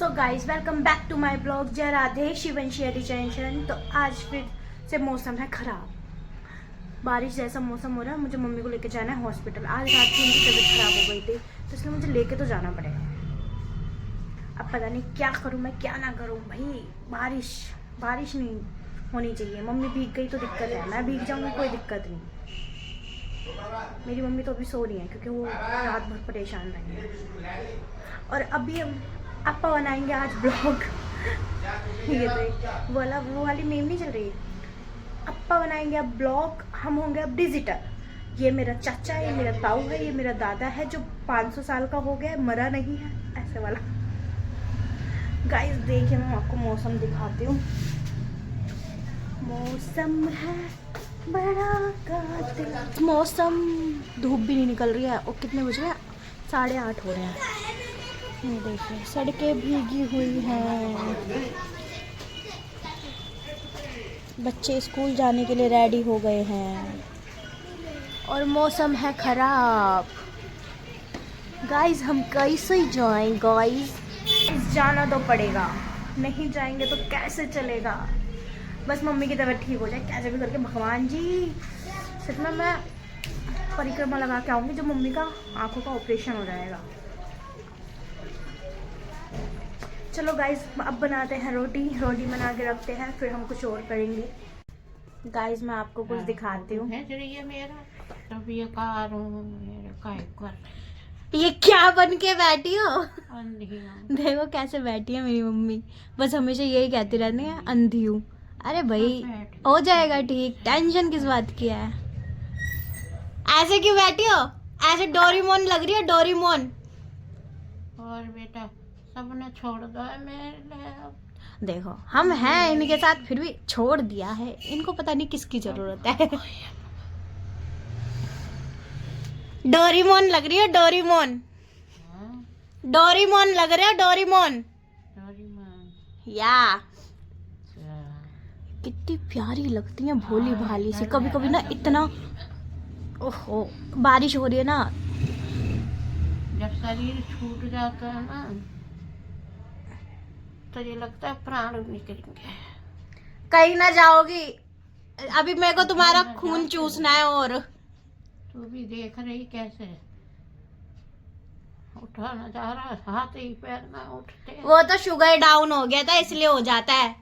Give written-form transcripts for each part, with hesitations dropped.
So guys welcome back to my blog. जय Radhe शिवंशी addition. तो आज फिर से मौसम है ख़राब, बारिश जैसा मौसम हो रहा है। मुझे मम्मी को लेके जाना है हॉस्पिटल। आज रात की उनकी तबीयत ख़राब हो गई थी, तो इसलिए मुझे लेके तो जाना पड़ेगा। अब पता नहीं क्या करूँ मैं, क्या ना करूँ भाई। बारिश नहीं होनी चाहिए। मम्मी भीग गई तो दिक्कत है, मैं भीग जाऊँगी कोई दिक्कत नहीं। मेरी मम्मी तो अभी सो रही है क्योंकि वो रात भर परेशान रही है। और अभी हम अपा बनाएंगे आज ब्लॉग। ये तो वो वाली मेम नहीं चल रही। अपा बनाएंगे अब ब्लॉग, हम होंगे अब डिजिटल। ये मेरा चाचा है, ये मेरा ताऊ है, ये मेरा दादा है जो 500 साल का हो गया है, मरा नहीं है, ऐसे वाला। गाइस देखिए मैं आपको मौसम दिखाती हूँ। मौसम है बड़ा कातिल मौसम। धूप भी नहीं निकल रही है और कितने बज रहे हैं, 8:30 हो रहे हैं। ये देखिए सड़कें भीगी हुई हैं। बच्चे स्कूल जाने के लिए रेडी हो गए हैं और मौसम है खराब। गाइस हम कैसे जाएं गाइस? जाना तो पड़ेगा, नहीं जाएंगे तो कैसे चलेगा। बस मम्मी की तबीयत ठीक हो जाए कैसे भी करके। भगवान जी सिर्फ मैं परिक्रमा लगा के आऊँगी जब मम्मी का आंखों का ऑपरेशन हो जाएगा। चलो गाइस अब बनाते हैं रोटी बना के रखते हैं, फिर हम कुछ और करेंगे। गाइस मैं आपको कुछ दिखाती हूँ। ये क्या बन के बैठी हो? देखो कैसे बैठी है मेरी मम्मी, बस हमेशा यही कहती रहती है अंधी हूँ। अरे भाई हो जाएगा ठीक, टेंशन किस बात की है? ऐसे क्यों बैठी हो? ऐसे डोरीमोन लग रही है, डोरीमोन। और बेटा सबने छोड़ दो है मेरे लिए। देखो हम हैं इनके साथ, फिर भी छोड़ दिया है। इनको पता नहीं किसकी जरूरत है। डोरीमोन लग रही है, डोरीमोन। डोरीमोन लग रहे हो, डोरीमोन। या कितनी प्यारी लगती है, भोली भाली सी। कभी कभी ना इतना ओहो बारिश हो रही है ना, जब शरीर छूट जाता है ना तो ये लगता है प्राण निकलेंगे। कहीं ना जाओगी। अभी मेरे को तुम्हारा खून चूसना है। और तू भी देख रही कैसे उठा ना जा रहा, हाथ ही पैर ना उठते। वो तो शुगर डाउन हो गया था इसलिए हो जाता है।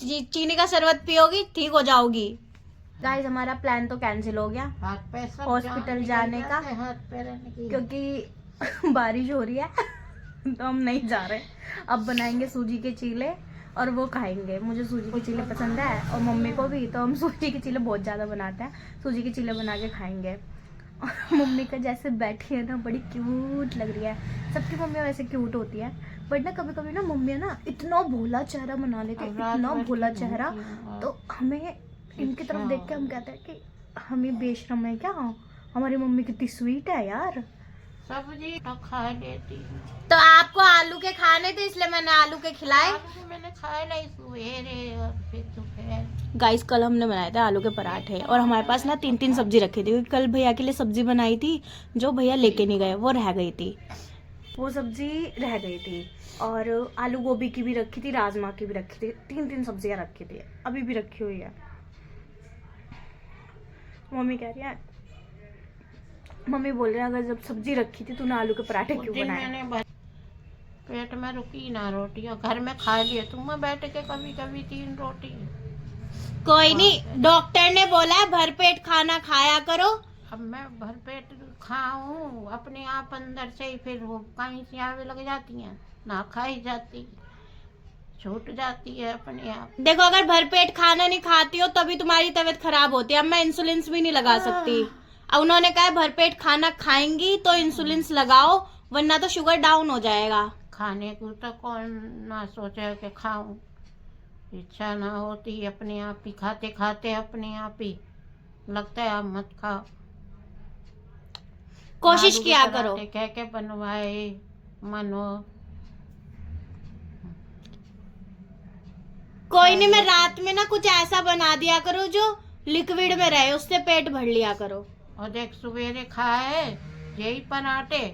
चीनी का शरबत पियोगी ठीक हो जाओगी। गाइस हमारा प्लान तो कैंसिल हो गया हाथ पैर सब हॉस्पिटल जाने का, हाथ पैर क्योंकि बारिश हो रही है। तो हम नहीं जा रहे। अब बनाएंगे सूजी के चीले और वो खाएंगे। मुझे सूजी के चीले पसंद है और मम्मी को भी, तो हम सूजी के चीले बहुत ज़्यादा बनाते हैं। सूजी के चीले बना के खाएंगे। और मम्मी का जैसे बैठी है ना, बड़ी क्यूट लग रही है। सबकी मम्मी वैसे क्यूट होती है, बट ना कभी कभी ना मम्मी ना इतना भोला चेहरा बना लेती है, इतना भोला चेहरा। तो हमें इनकी तरफ देख के हम कहते हैं कि हम ही बेशरम है क्या? हमारी मम्मी कितनी स्वीट है यार। सब्जी तो खा लेती। तो आपको आलू के खाने थे इसलिए मैंने आलू के खिलाए। मैंने खाए नहीं सवेरे और फिर दोपहर। गाइस कल हमने बनाए थे आलू के पराठे और हमारे पास ना 3 सब्जी रखी थी, क्योंकि कल भैया के लिए सब्जी बनाई थी जो भैया लेके नहीं गए, वो रह गई थी। वो सब्जी रह गई थी और आलू गोभी की भी रखी थी, राजमा की भी रखी थी। 3 सब्जियां रखी थी, अभी भी रखी हुई है। मम्मी कह रही है, मम्मी बोल रहे हैं अगर जब सब्जी रखी थी तूने आलू के पराठे क्यों बनाए? पेट में रुकी ना रोटी और घर में खा लिए तुम बैठ के कभी कभी 3 रोटी। कोई नहीं, डॉक्टर ने बोला है भरपेट खाना खाया करो। अब मैं भरपेट खाऊं अपने आप अंदर से ही, फिर वो कहीं से आने लग जाती हैं, ना खाई जाती, छूट जाती है अपने आप। देखो अगर भरपेट खाना नहीं खाती हो तभी तुम्हारी तबीयत खराब होती है। अब मैं इंसुलिन भी नहीं लगा सकती। अब उन्होंने कहा भरपेट खाना खाएंगी तो इंसुलिन लगाओ, वरना तो शुगर डाउन हो जाएगा। खाने को तो कौन ना सोचे कि खाऊं, इच्छा ना होती, अपने आप ही खाते खाते अपने आप ही लगता है अब मत खाओ। कोशिश किया करो। कह के बनवाए मनो। कोई नहीं, मैं रात में ना कुछ ऐसा बना दिया करो जो लिक्विड में रहे, उससे पेट भर लिया करो। और देख सवेरे खाए यही पराठे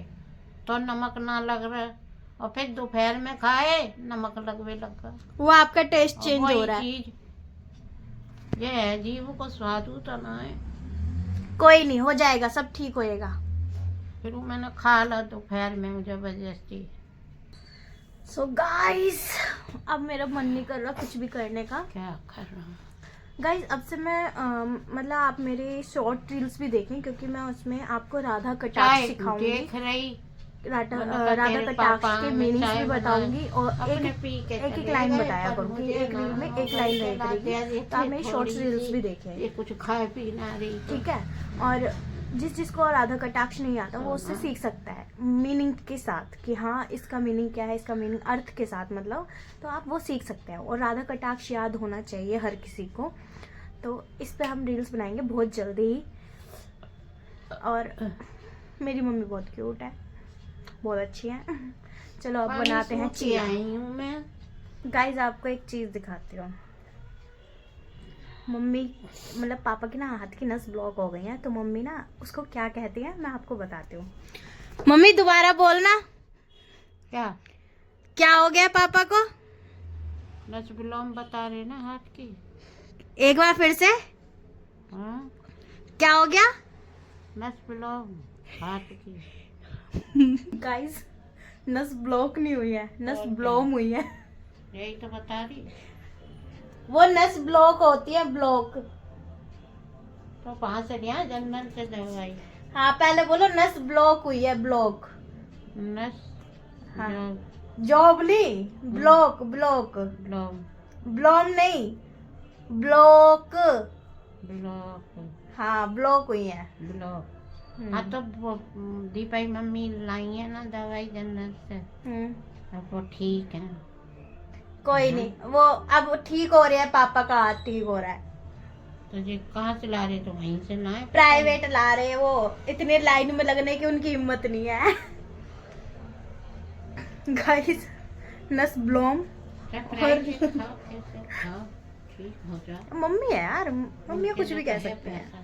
तो नमक ना लग रहा और फिर दोपहर में खाए नमक लगवे लगा। वो आपका टेस्ट और चेंज वही हो रहा है। चीज ये है, जीव को स्वाद उतना है। कोई नहीं, हो जाएगा, सब ठीक होएगा। फिर वो मैंने खा ला दोपहर में जबरदस्ती। सो गाइस, अब मेरा मन नहीं कर रहा कुछ भी करने का। क्या कर रहा हूँ गाइस, अब से मैं मतलब आप मेरे शॉर्ट रील्स भी देखें, क्योंकि मैं उसमें आपको राधा कटाक्ष सिखाऊंगी। देख रही राधा मैंने कहा राधा तेरे कटाक्ष पापा के में मीनिंग्स चाय भी बताऊंगी, और अपने एक पी के एक चले लाइन गए, बताया पर करूंगी, मुझे एक रील में ना एक लाइन वो रहेगी, कहते तो आप मेरे शॉर्ट्स थोड़ी रील्स सी भी देखें, ये कुछ खाए पी ना रही तो। ठीक है। और जिसको राधा कटाक्ष नहीं आता वो उससे सीख सकता है मीनिंग के साथ, कि हाँ इसका मीनिंग क्या है, इसका मीनिंग अर्थ के साथ, मतलब तो आप वो सीख सकते हैं। और राधा कटाक्ष याद होना चाहिए हर किसी को। तो इस पे हम रील्स बनाएंगे बहुत जल्दी ही। और मेरी मम्मी बहुत क्यूट है, बहुत अच्छी है। चलो अब बनाते हैं चीज आई हूँ मैं। गाइस, आपको एक चीज दिखाती हूँ। मम्मी मतलब पापा की ना हाथ की नस ब्लॉक हो गई है, तो मम्मी ना उसको क्या कहती है मैं आपको बताती हूँ। मम्मी दोबारा बोलना, क्या क्या हो गया पापा को? नस बिलोम बता रहे ना हाथ की। एक बार फिर से, हाँ क्या हो गया? नस बिलोम हाथ की। गाइस, नस ब्लॉक नहीं हुई है, नस ब्लॉम हुई है। यही तो बता रही। वो नस ब्लॉक होती है, ब्लॉक। तो कहाँ से लिया जंगल से दवाई? हाँ पहले बोलो, नस ब्लॉक हुई है, ब्लॉक। नस हाँ। जो जॉब नहीं, ब्लॉक, ब्लॉक, बिलोम ब्लॉम नहीं, ब्लॉक। ब्लॉक हाँ ब्लॉक हुई है। ब्लॉक। हाँ तो वो दीपाई मम्मी लाई है ना दवाई जंगल से, अब वो ठीक है। कोई नहीं, वो अब ठीक हो रहा है, पापा का हाथ ठीक हो रहा है। तो ये कहाँ से ला रहे? तो वहीं से लाए। प्राइवेट ला रहे हैं, वो इतने लाइन में लगने की उनकी हिम्मत नहीं है। गाइस, नस ब्लॉम। प्राइवेट खाओ, कैसे खाओ ठीक हो जाए। मम्मी है यार, मम्मी कुछ भी कह सकते हैं।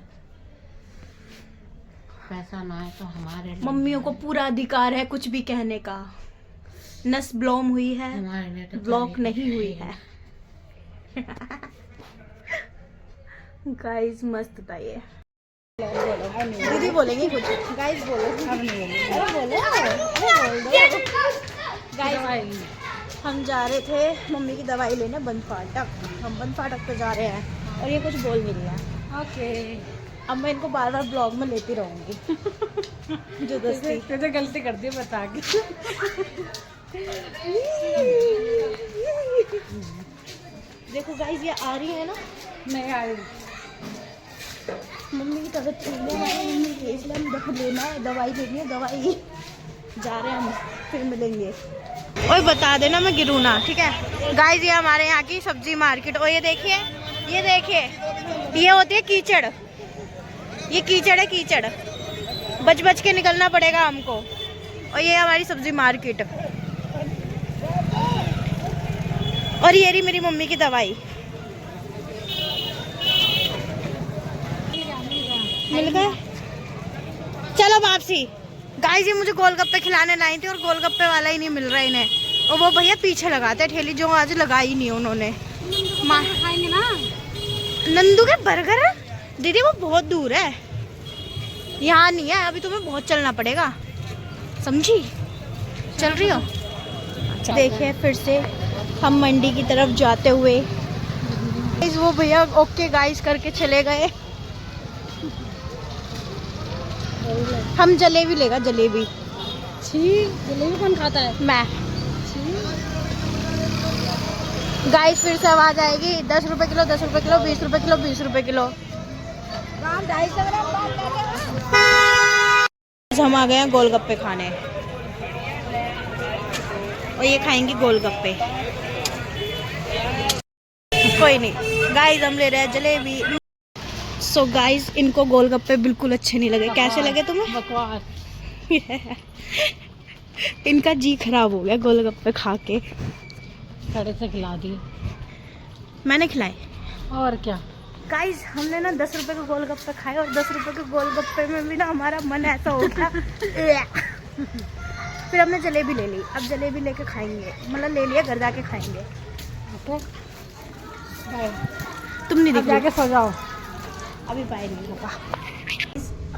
पैसा ना है तो हमारे लिए मम्मियों को पूरा अधिकार है कुछ भी कहने का। नस ब्लॉम हुई है, हमारे लिए तो ब्लॉक नहीं हुई है। गाइस मस्त था ये। दीदी बोलेंगे कुछ? गाइस बोलो, अरे बोलो, अरे बोल दो। गाइस, हम जा रहे थे मम्मी की दवाई लेने बंद फाटक। हम बंद फाटक पे जा रहे हैं और ये कुछ बोल नहीं रही है। ओके। अब मैं इनको बार बार ब्लॉग में लेती रहूंगी। जो दोस्ती तो गलती कर दी बता के। देखो गाइस, ये आ रही है ना, नहीं आई। मम्मी की तबीयत ठीक है हमारी, मम्मी की, इसलिए हम लेना है, दवाई लेनी है, दवाई जा रहे हैं हम, फिर मिलेंगे। ओए बता देना मैं गिरूँ ना, ठीक है। गाइस, ये हमारे यहाँ की सब्जी मार्केट। और ये देखिए, ये देखिए, ये होती है कीचड़। ये कीचड़ है, कीचड़। बच बच के निकलना पड़ेगा हमको। और ये हमारी सब्जी मार्केट। और ये रही मेरी मम्मी की दवाई। मिल गए, चलो वापसी। गाइस, ये मुझे गोलगप्पे खिलाने लाई थी और गोलगप्पे वाला ही नहीं मिल रहा इन्हें। और वो भैया पीछे लगाते हैं ठेली, जो आज लगाई नहीं उन्होंने। खाएंगे ना नंदू के बर्गर? दीदी वो बहुत दूर है, यहाँ नहीं है, अभी तुम्हें बहुत चलना पड़ेगा, समझी? चल रही हो? देखिए फिर से हम मंडी की तरफ जाते हुए। वो भैया ओके गाइस करके चले गए। हम जलेबी लेगा, जलेबी। जलेबी कौन खाता है? मैं। गाइस, फिर से आवाज आएगी 10 रुपए किलो, 10 रुपए किलो, 20 रुपए किलो, 20 रुपए किलो। हम आ गए हैं गोलगप्पे खाने और ये खाएंगे गोलगप्पे। कोई नहीं गाइस, हम ले रहे हैं जलेबी। सो गाइस, इनको गोलगप्पे बिल्कुल अच्छे नहीं लगे। कैसे लगे तुम्हें? बकवास। इनका जी खराब हो गया गोलगप्पे खा के। सड़े से खिला दिए। मैंने खिलाए। और क्या गाइस, हमने ना 10 रुपए के गोलगप्पे खाए और 10 रुपए के गोलगप्पे में भी ना हमारा मन ऐसा हो गया। फिर हमने जलेबी ले ली, अब जलेबी लेके खाएंगे, मतलब ले लिया, घर जाके खाएंगे। ओके तुम नहीं अब जाके सो जाओ। अभी बाय नहीं होगा।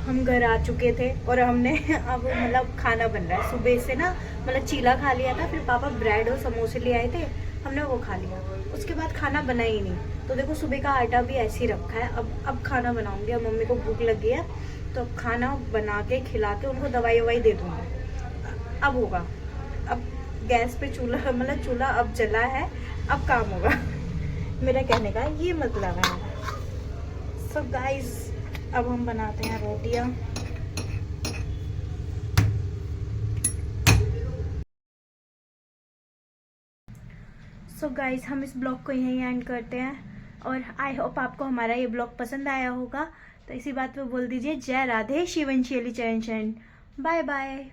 हम घर आ चुके थे और हमने अब मतलब खाना बन रहा है। सुबह से ना मतलब चीला खा लिया था, फिर पापा ब्रेड और समोसे ले आए थे, हमने वो खा लिया। उसके बाद खाना बना ही नहीं, तो देखो सुबह का आटा भी ऐसे ही रखा है। अब खाना बनाऊंगी। अब मम्मी को भूख लगी है तो अब खाना बना के खिला के उनको दवाई ववाई दे दूँगी। अब होगा, अब गैस पे चूल्हा मतलब चूल्हा अब जला है, अब काम होगा। मेरा कहने का ये मतलब है। सो गाइस अब हम बनाते हैं रोटियां। सो गाइस हम इस ब्लॉग को यहीं एंड करते हैं और आई होप आपको हमारा ये ब्लॉग पसंद आया होगा। तो इसी बात पे बोल दीजिए जय राधे शिवंशी चरण। Bye bye.